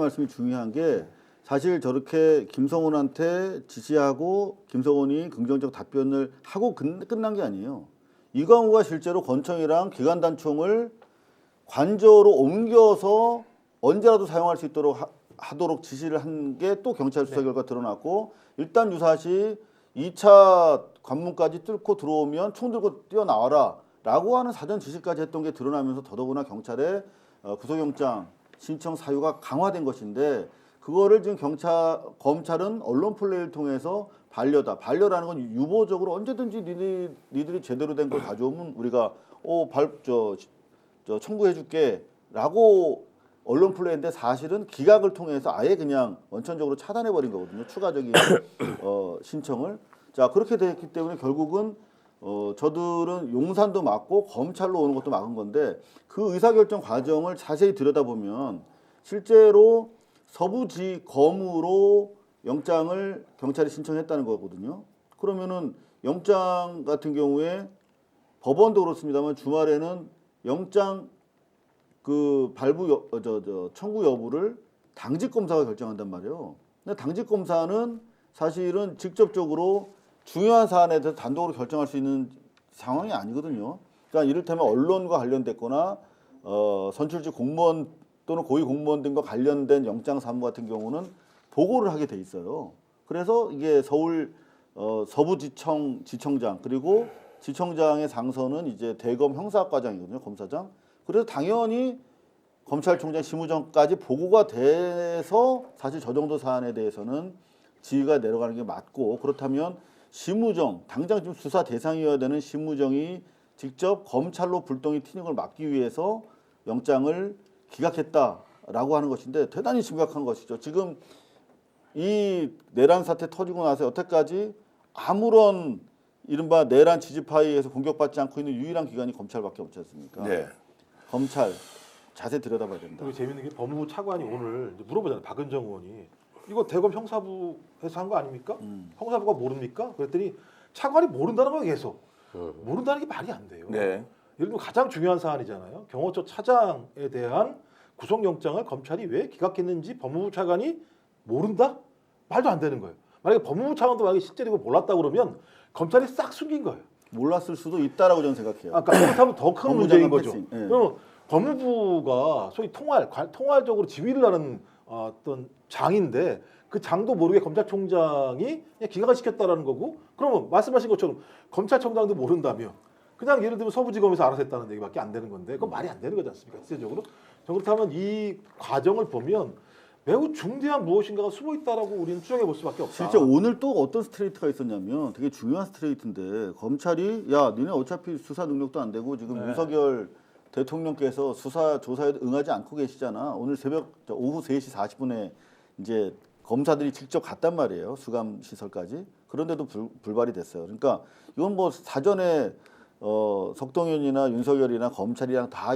말씀이 중요한 게 사실 저렇게 김성훈한테 지시하고 김성훈이 긍정적 답변을 하고 끝난 게 아니에요. 이광우가 실제로 권총이랑 기관단총을 관저로 옮겨서 언제라도 사용할 수 있도록 하도록 지시를 한 게 또 경찰 수사 결과 드러났고 일단 유사시 2차 관문까지 뚫고 들어오면 총 들고 뛰어나와라 라고 하는 사전 지시까지 했던 게 드러나면서 더더구나 경찰의 구속영장 신청 사유가 강화된 것인데 그거를 지금 검찰은 언론 플레이를 통해서 반려라는 건 유보적으로 언제든지 니들이 제대로 된 걸 가져오면 우리가 청구해줄게 라고 언론 플레이인데 사실은 기각을 통해서 아예 그냥 원천적으로 차단해버린 거거든요. 추가적인 신청을. 자 그렇게 됐기 때문에 결국은 저들은 용산도 막고 검찰로 오는 것도 막은 건데 그 의사결정 과정을 자세히 들여다보면 실제로 서부지검으로 영장을 경찰이 신청했다는 거거든요. 그러면은 영장 같은 경우에 법원도 그렇습니다만 주말에는 영장 그 청구 여부를 당직 검사가 결정한단 말이에요. 근데 당직 검사는 사실은 직접적으로 중요한 사안에 대해서 단독으로 결정할 수 있는 상황이 아니거든요. 그러니까 이를테면 언론과 관련됐거나 선출직 공무원 또는 고위 공무원 등과 관련된 영장 사무 같은 경우는 보고를 하게 돼 있어요. 그래서 이게 서울 서부지청장 그리고 지청장의 상선은 이제 대검 형사과장이거든요, 검사장. 그래서 당연히 검찰총장 심우정까지 보고가 돼서 사실 저 정도 사안에 대해서는 지휘가 내려가는 게 맞고 그렇다면 심우정 당장 지금 수사 대상이어야 되는 심우정이 직접 검찰로 불똥이 튀는 걸 막기 위해서 영장을 기각했다라고 하는 것인데 대단히 심각한 것이죠. 지금 이 내란 사태 터지고 나서 여태까지 아무런 이른바 내란 지지파에 의해서 공격받지 않고 있는 유일한 기관이 검찰밖에 없지 않습니까? 네. 검찰 자세히 들여다봐야 된다. 그리고 재밌는 게 법무부 차관이 오늘 이제 물어보잖아요. 박은정 의원이 이거 대검 형사부에서 한 거 아닙니까? 형사부가 모릅니까? 그랬더니 차관이 모른다는 거예요. 계속 모른다는 게 말이 안 돼요. 네. 예를 들면 가장 중요한 사안이잖아요. 경호처 차장에 대한 구속영장을 검찰이 왜 기각했는지 법무부 차관이 모른다? 말도 안 되는 거예요. 만약에 법무부 차관도 만약에 실제로 이거 몰랐다 그러면 검찰이 싹 숨긴 거예요. 몰랐을 수도 있다라고 저는 생각해요. 아까 그렇다면 더 큰 문제인 거죠. 패싱. 예. 그럼 법무부가 소위 통할적으로 지휘를 하는 어떤 장인데 그 장도 모르게 검찰총장이 그냥 기각을 시켰다라는 거고 그러면 말씀하신 것처럼 검찰총장도 모른다며 그냥 예를 들면 서부지검에서 알아서 했다는 얘기밖에 안 되는 건데 그건 말이 안 되는 거지 않습니까? 실제적으로. 그렇다면 이 과정을 보면 매우 중대한 무엇인가가 숨어 있다라고 우리는 추정해 볼 수밖에 없다. 실제 오늘 또 어떤 스트레이트가 있었냐면 되게 중요한 스트레이트인데 검찰이 야 니네 어차피 수사 능력도 안 되고 지금 윤석열 대통령께서 수사 조사에 응하지 않고 계시잖아. 오늘 오후 3시 40분에 이제 검사들이 직접 갔단 말이에요. 수감 시설까지. 그런데도 불발이 됐어요. 그러니까 이건 뭐 사전에 석동현이나 윤석열이나 검찰이랑 다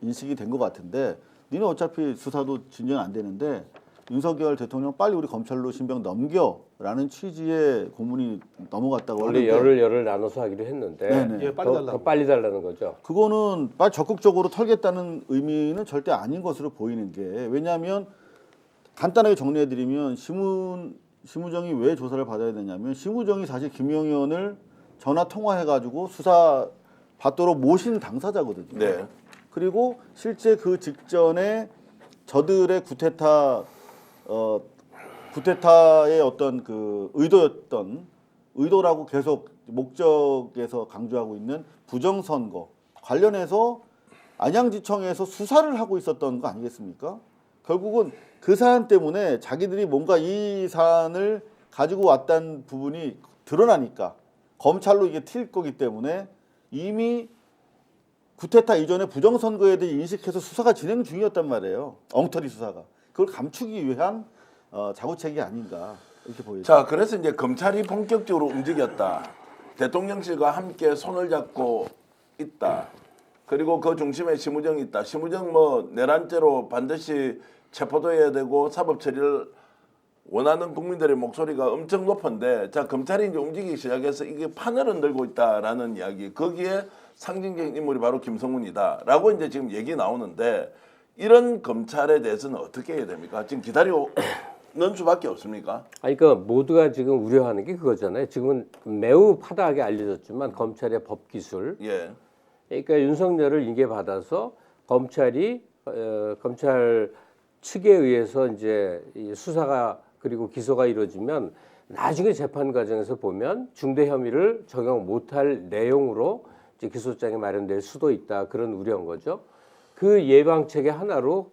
인식이 된 것 같은데 니네 어차피 수사도 진전 안 되는데 윤석열 대통령 빨리 우리 검찰로 신병 넘겨라는 취지의 고문이 넘어갔다고 원래 열을 나눠서 하기로 했는데 예, 빨리 달라고. 더 빨리 달라는 거죠. 그거는 빨리 적극적으로 털겠다는 의미는 절대 아닌 것으로 보이는 게 왜냐하면 간단하게 정리해드리면 심우정이 왜 조사를 받아야 되냐면 심우정이 사실 김용희 의원을 전화 통화해가지고 수사 받도록 모신 당사자거든요. 네. 그리고 실제 그 직전에 저들의 구테타의 어떤 그 의도라고 계속 목적에서 강조하고 있는 부정선거 관련해서 안양지청에서 수사를 하고 있었던 거 아니겠습니까? 결국은 그 사안 때문에 자기들이 뭔가 이 사안을 가지고 왔다는 부분이 드러나니까 검찰로 이게 튈 거기 때문에 이미 구테타 이전에 부정선거에 대해 인식해서 수사가 진행 중이었단 말이에요. 엉터리 수사가. 그걸 감추기 위한 자구책이 아닌가 이렇게 보여요. 자, 그래서 이제 검찰이 본격적으로 움직였다. 대통령실과 함께 손을 잡고 있다. 그리고 그 중심에 심우정이 있다. 심우정 뭐 내란죄로 반드시 체포돼야 되고 사법 처리를 원하는 국민들의 목소리가 엄청 높은데 자 검찰이 이제 움직이기 시작해서 이게 판을 흔들고 있다라는 이야기. 거기에 상징적인 인물이 바로 김성훈이다라고 이제 지금 얘기 나오는데 이런 검찰에 대해서는 어떻게 해야 됩니까? 지금 기다리는 수밖에 없습니까? 아니 그러니까 모두가 지금 우려하는 게 그거잖아요. 지금은 매우 파다하게 알려졌지만 검찰의 법 기술. 예. 그러니까 윤석열을 인계 받아서 검찰이 검찰 측에 의해서 이제 이 수사가 그리고 기소가 이루어지면 나중에 재판 과정에서 보면 중대 혐의를 적용 못할 내용으로 이제 기소장이 마련될 수도 있다 그런 우려인 거죠. 그 예방책의 하나로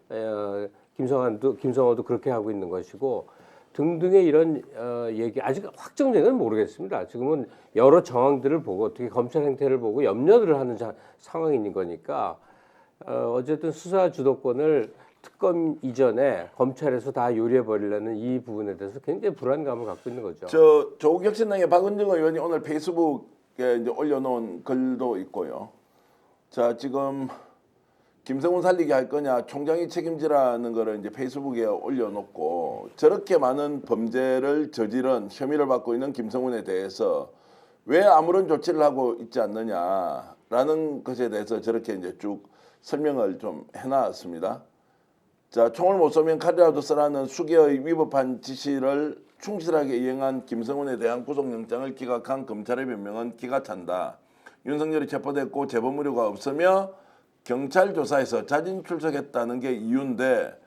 김성호도 그렇게 하고 있는 것이고 등등의 이런 얘기 아직 확정된 건 모르겠습니다. 지금은 여러 정황들을 보고 어떻게 검찰 행태를 보고 염려를 하는 상황인 거니까 어쨌든 수사 주도권을 특검 이전에 검찰에서 다 요리해 버리려는 이 부분에 대해서 굉장히 불안감을 갖고 있는 거죠. 저 조국혁신당의 박은정 의원이 오늘 페이스북에 이제 올려놓은 글도 있고요. 자 지금 김성훈 살리게 할 거냐 총장이 책임지라는 거를 이제 페이스북에 올려놓고 저렇게 많은 범죄를 저지른 혐의를 받고 있는 김성훈에 대해서 왜 아무런 조치를 하고 있지 않느냐라는 것에 대해서 저렇게 이제 쭉 설명을 좀 해놨습니다. 자, 총을 못 쏘면 칼이라도 쓰라는 수개의 위법한 지시를 충실하게 이행한 김성훈에 대한 구속영장을 기각한 검찰의 변명은 기가 찬다. 윤석열이 체포됐고 재범 우려가 없으며 경찰 조사에서 자진 출석했다는 게 이유인데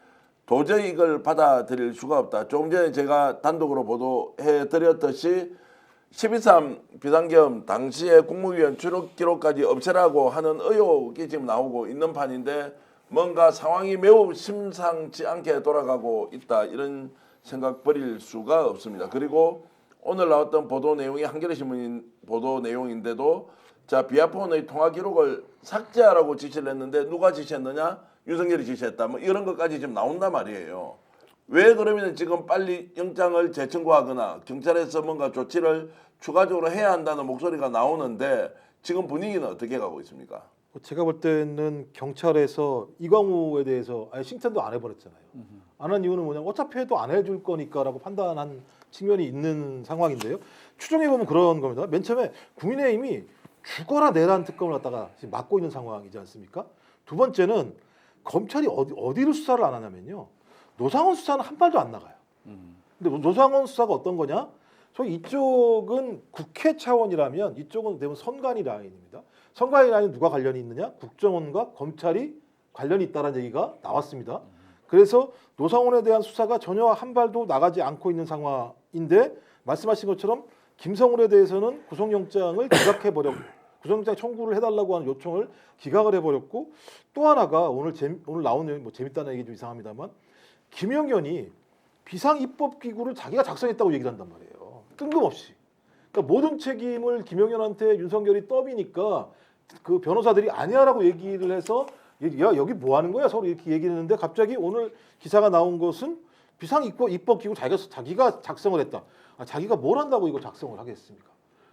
도저히 이걸 받아들일 수가 없다. 조금 전에 제가 단독으로 보도해드렸듯이 12.3 비상계엄 당시에 국무위원 출석 기록까지 없애라고 하는 의혹이 지금 나오고 있는 판인데 뭔가 상황이 매우 심상치 않게 돌아가고 있다 이런 생각 버릴 수가 없습니다. 그리고 오늘 나왔던 보도 내용이 한겨레 신문 보도 내용인데도 자 비아폰의 통화 기록을 삭제하라고 지시를 했는데 누가 지시했느냐? 윤석열이 지시했다. 뭐 이런 것까지 지금 나온단 말이에요. 왜 그러면 지금 빨리 영장을 재청구하거나 경찰에서 뭔가 조치를 추가적으로 해야 한다는 목소리가 나오는데 지금 분위기는 어떻게 가고 있습니까? 제가 볼 때는 경찰에서 이광우에 대해서 아예 칭찬도 안 해버렸잖아요. 안 한 이유는 뭐냐면 어차피 해도 안 해줄 거니까라고 판단한 측면이 있는 상황인데요. 추정해 보면 그런 겁니다. 맨 처음에 국민의힘이 죽어라 내란 특검을 갖다가 지금 막고 있는 상황이지 않습니까? 두 번째는 검찰이 어디를 수사를 안 하냐면요. 노상원 수사는 한 발도 안 나가요. 근데 노상원 수사가 어떤 거냐? 저희 이쪽은 국회 차원이라면 이쪽은 대부분 선관위 라인입니다. 선관위 라인 누가 관련이 있느냐? 국정원과 검찰이 관련이 있다는 얘기가 나왔습니다. 그래서 노상원에 대한 수사가 전혀 한 발도 나가지 않고 있는 상황인데 말씀하신 것처럼 김성훈에 대해서는 구속영장을 기각해버렸고 구속영장 청구를 해달라고 하는 요청을 기각을 해버렸고 또 하나가 오늘 나온 내용이 뭐 재밌다는 얘기 좀 이상합니다만 김영현이 비상입법기구를 자기가 작성했다고 얘기를 한단 말이에요. 뜬금없이. 그러니까 모든 책임을 김영현한테 윤석열이 떠미니까 그 변호사들이 아니야라고 얘기를 해서 야 여기 뭐 하는 거야 서로 이렇게 얘기를 했는데 갑자기 오늘 기사가 나온 것은 비상입법기구 자기가 작성을 했다. 자기가 뭘 한다고 이거 작성을 하겠습니까?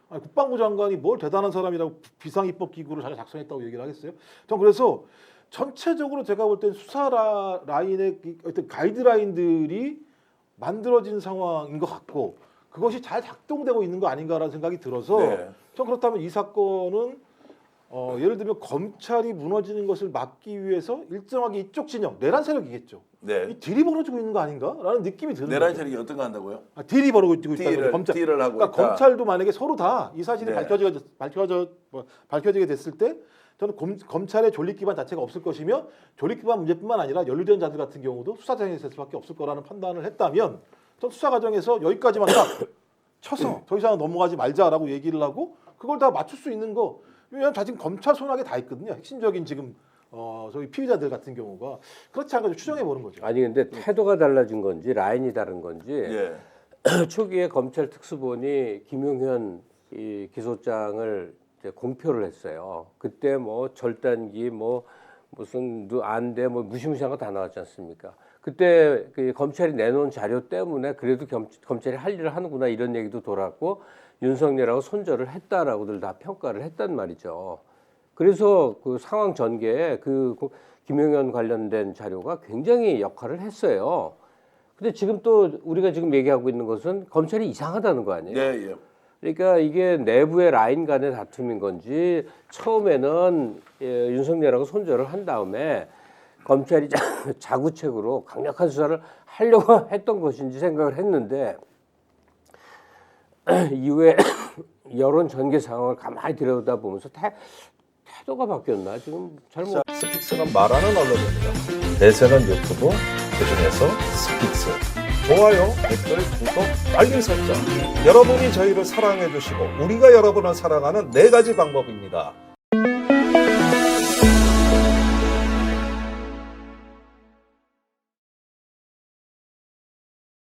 국방부 장관이 뭘 대단한 사람이라고 비상입법기구를 자기가 작성했다고 얘기를 하겠어요? 전 그래서 전체적으로 제가 볼 땐 수사 라인의 어떤 가이드라인들이 만들어진 상황인 것 같고 그것이 잘 작동되고 있는 거 아닌가라는 생각이 들어서 전 그렇다면 이 사건은 예를 들면 검찰이 무너지는 것을 막기 위해서 일정하게 이쪽 진영 내란 세력이겠죠. 이 딜이 벌어지고 있는 거 아닌가라는 느낌이 드는 내란 거죠. 세력이 어떤 거 한다고요? 딜이 벌어지고 있다는 거죠. 검찰. 딜을 하고 그러니까 있다. 검찰도 만약에 서로 다 이 사실이 네. 밝혀지게 됐을 때 저는 검찰의 존립 기반 자체가 없을 것이며 존립 기반 문제뿐만 아니라 연루된 자들 같은 경우도 수사장에 있을 수밖에 없을 거라는 판단을 했다면 전 수사 과정에서 여기까지만 딱 쳐서 더 이상 넘어가지 말자라고 얘기를 하고 그걸 다 맞출 수 있는 거 왜냐하면 다 지금 검찰 손아귀 다 있거든요. 핵심적인 지금 저희 피의자들 같은 경우가 그렇지 않고 추정해 보는 거죠. 아니 근데 태도가 달라진 건지 라인이 다른 건지 예. 초기에 검찰 특수본이 김용현 이 기소장을 이제 공표를 했어요. 그때 뭐 절단기 뭐 무슨 안돼 뭐 무시무시한 거 다 나왔지 않습니까? 그때 그 검찰이 내놓은 자료 때문에 그래도 검찰이 할 일을 하는구나 이런 얘기도 돌았고 윤석열하고 손절을 했다라고들 다 평가를 했단 말이죠. 그래서 그 상황 전개에 그 김용현 관련된 자료가 굉장히 역할을 했어요. 근데 지금 또 우리가 지금 얘기하고 있는 것은 검찰이 이상하다는 거 아니에요? 예. 그러니까 이게 내부의 라인 간의 다툼인 건지 처음에는 윤석열하고 손절을 한 다음에 검찰이 자구책으로 강력한 수사를 하려고 했던 것인지 생각을 했는데 이후에 여론 전개 상황을 가만히 들여다보면서 태도가 바뀌었나 지금 잘못. 스픽스가 말하는 언론입니다. 대세는 유튜브, 그중에서 스픽스. 좋아요, 댓글, 구독, 알림 설정. 여러분이 저희를 사랑해 주시고 우리가 여러분을 사랑하는 4가지 방법입니다.